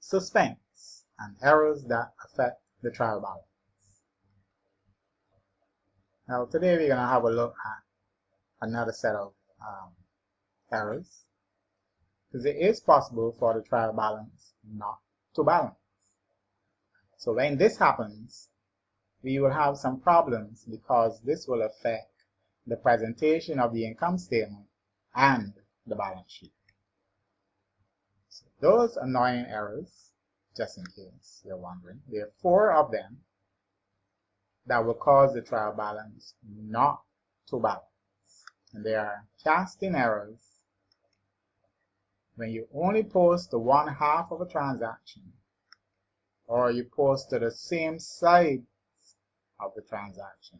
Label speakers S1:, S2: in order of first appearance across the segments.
S1: suspense and errors that affect the trial balance. Now today we're going to have a look at another set of errors, because it is possible for the trial balance not to balance. So when this happens, we will have some problems because this will affect the presentation of the income statement and the balance sheet. So those annoying errors, just in case you're wondering, there are 4 of them that will cause the trial balance not to balance. And they are casting errors, when you only post to one half of a transaction, or you post to the same side of the transaction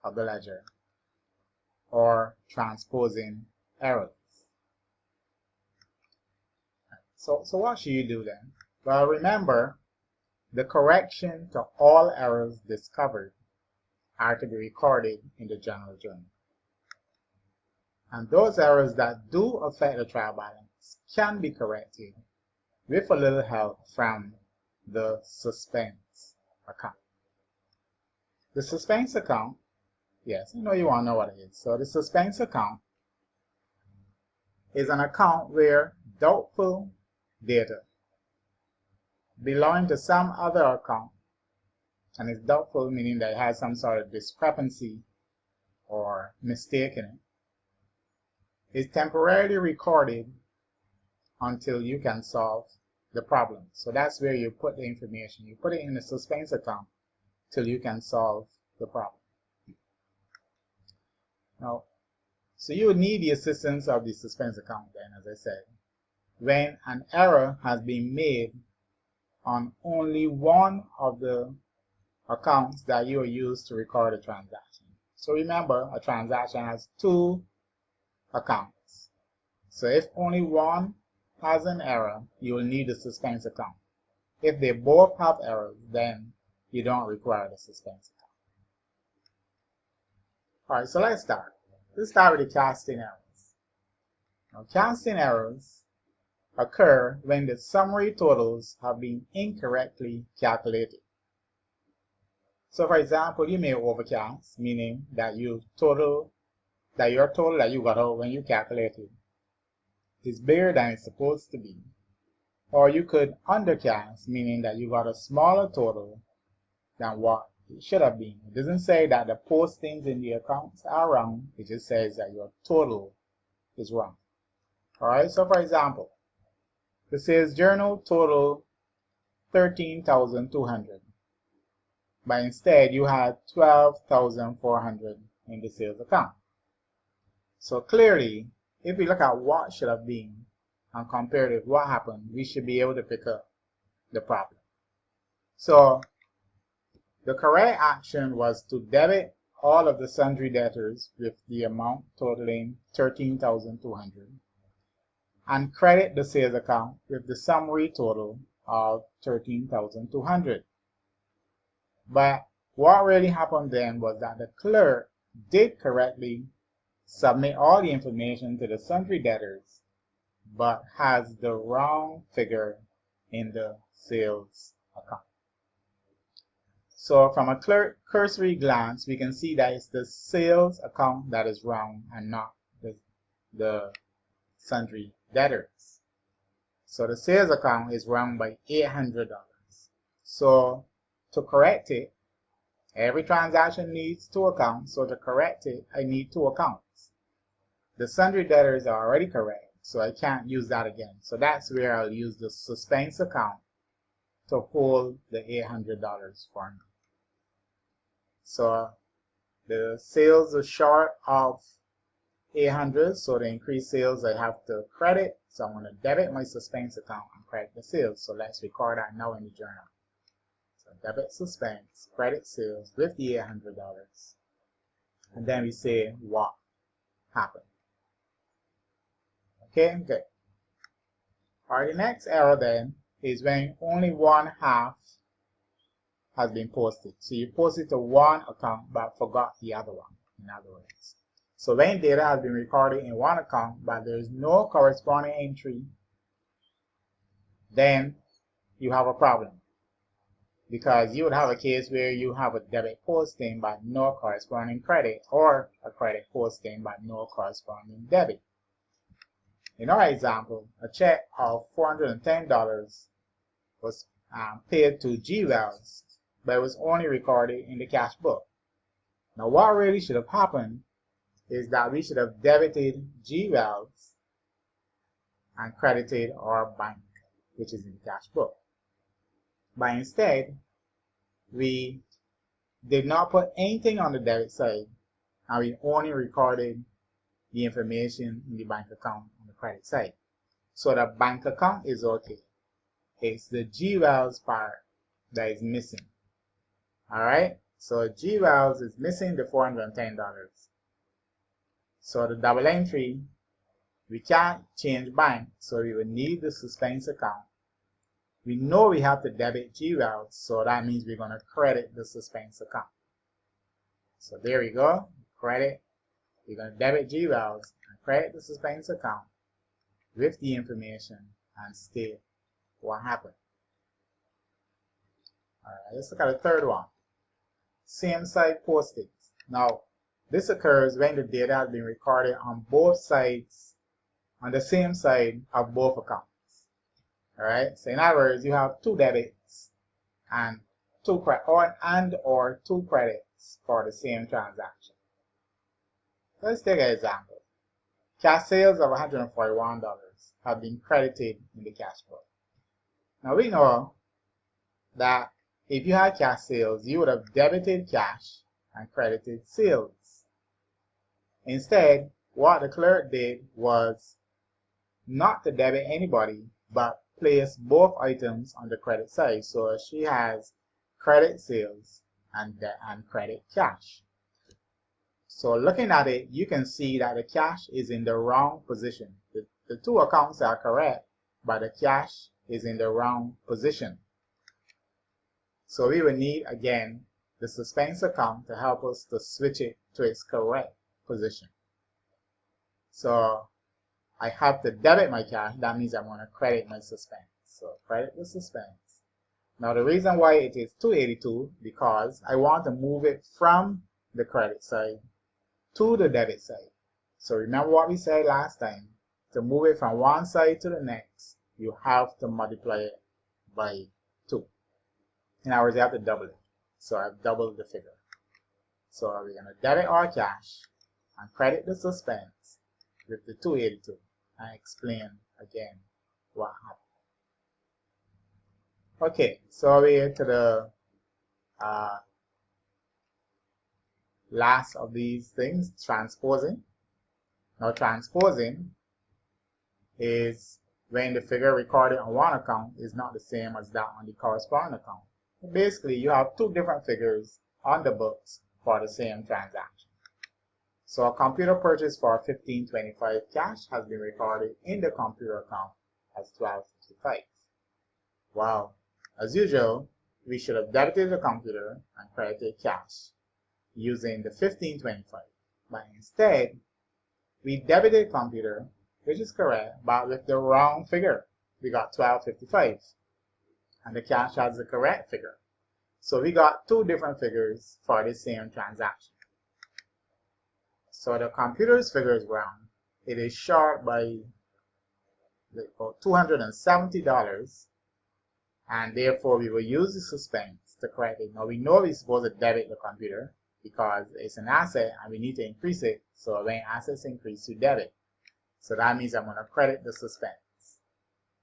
S1: of the ledger, or transposing errors. So what should you do then? Well, remember, the correction to all errors discovered are to be recorded in the general journal. And those errors that do affect the trial balance can be corrected with a little help from the suspense account. The suspense account, yes, I know you want to know what it is. So the suspense account is an account where doubtful data belonging to some other account, and it's doubtful meaning that it has some sort of discrepancy or mistake in it, is temporarily recorded until you can solve the problem. So that's where you put the information. You put it in the suspense account till you can solve the problem. Now, so you would need the assistance of the suspense account then, as I said, when an error has been made on only one of the accounts that you use to record a transaction. So remember, a transaction has 2 accounts. So if only one has an error, you will need a suspense account. If they both have errors, then you don't require the suspense account. Alright, so let's start. Let's start with the casting errors. Now, casting errors occur when the summary totals have been incorrectly calculated. So for example, you may overcast, meaning that your total that you got out when you calculated is bigger than it's supposed to be. Or you could undercast, meaning that you got a smaller total than what it should have been. It doesn't say that the postings in the accounts are wrong, it just says that your total is wrong. Alright, so for example, the sales journal total 13,200, but instead you had 12,400 in the sales account. So clearly, if we look at what should have been and compare it with what happened, we should be able to pick up the problem. So the correct action was to debit all of the sundry debtors with the amount totaling 13,200 and credit the sales account with the summary total of 13,200. But what really happened then was that the clerk did correctly submit all the information to the sundry debtors, but has the wrong figure in the sales account. So from a cursory glance, we can see that it's the sales account that is wrong and not the sundry debtors. So the sales account is wrong by $800. So to correct it, every transaction needs 2 accounts. So to correct it, I need 2 accounts. The sundry debtors are already correct, so I can't use that again. So that's where I'll use the suspense account to hold the $800 for me. So the sales are short of 800, so to increase sales I have to credit. So I'm going to debit my suspense account and credit the sales. So let's record that now in the journal. So debit suspense, credit sales with the $800, and then we say what happened. Okay, good. Alright, the next error then is when only one half has been posted. So you posted to one account but forgot the other one, in other words. So when data has been recorded in one account but there is no corresponding entry, then you have a problem, because you would have a case where you have a debit posting but no corresponding credit, or a credit posting but no corresponding debit. In our example, a check of $410 was paid to G Wells, but it was only recorded in the cash book. Now what really should have happened is that we should have debited G Wells and credited our bank, which is in the cash book. But instead, we did not put anything on the debit side, and we only recorded the information in the bank account on the credit side. So the bank account is okay. It's the G Wells part that is missing. Alright, so G Wells is missing the $410. So the double entry, we can't change bank, so we will need the suspense account. We know we have to debit G Wells, so that means we're going to credit the suspense account. So there we go, credit. We're going to debit G Wells and credit the suspense account with the information and state what happened. Alright, let's look at the third one. Same side postings. Now, this occurs when the data has been recorded on both sides, on the same side of both accounts. Alright, so in other words, you have two debits and two credits for the same transaction. Let's take an example. Cash sales of $141 have been credited in the cash book. Now we know that if you had cash sales, you would have debited cash and credited sales. Instead, what the clerk did was not to debit anybody, but place both items on the credit side. So she has credit sales and credit cash. So looking at it, you can see that the cash is in the wrong position. The two accounts are correct, but the cash is in the wrong position. So we will need, again, the suspense account to help us to switch it to its correct position. So I have to debit my cash. That means I'm going to credit my suspense. So credit the suspense. Now the reason why it is $282, because I want to move it from the credit side to the debit side. So remember what we said last time. To move it from one side to the next, you have to multiply it by 2. In other words, you have to double it. So I've doubled the figure. So we're going to debit our cash and credit the suspense with the 282 and explain again what happened. Okay, so we're to the last of these things, transposing. Now transposing is when the figure recorded on one account is not the same as that on the corresponding account. Basically, you have two different figures on the books for the same transaction. So a computer purchase for $15.25 cash has been recorded in the computer account as $12.55. Wow. As usual, we should have debited the computer and credited cash using the $15.25. But instead, we debited computer, which is correct, but with the wrong figure. We got $12.55. And the cash has the correct figure. So we got two different figures for the same transaction. So the computer's figure is wrong. It is short by $270, and therefore we will use the suspense to correct it. Now we know we're supposed to debit the computer because it's an asset and we need to increase it. So when assets increase, you debit. So that means I'm going to credit the suspense.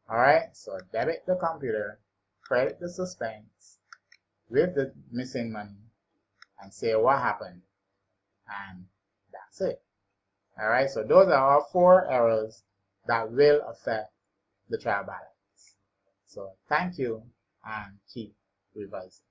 S1: Alright, so debit the computer, credit the suspense with the missing money, and say what happened, and that's it. Alright, so those are our 4 errors that will affect the trial balance. So thank you and keep revising.